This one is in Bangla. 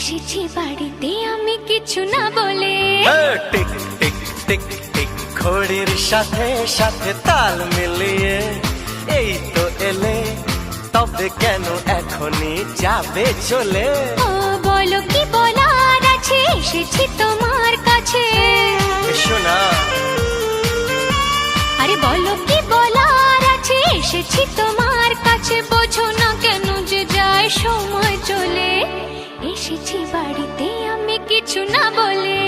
এসেছি বাড়িতে আমি কিছু না বলে। টিক টিক টিক টিক ঘড়ির সাথে সাথে তাল মিলিয়ে এই তো এলে, তবে কেন এখনই যাবে চলে? ও বলো কি বলার আছে, এসেছি তোমার কাছে। শোনা, আরে বলো কি বলার আছে, এসেছি তোমার কাছে। বোঝো না কেন যে যায় সময় চলে, এসেছি বাড়িতে আমি কিছু না বলে।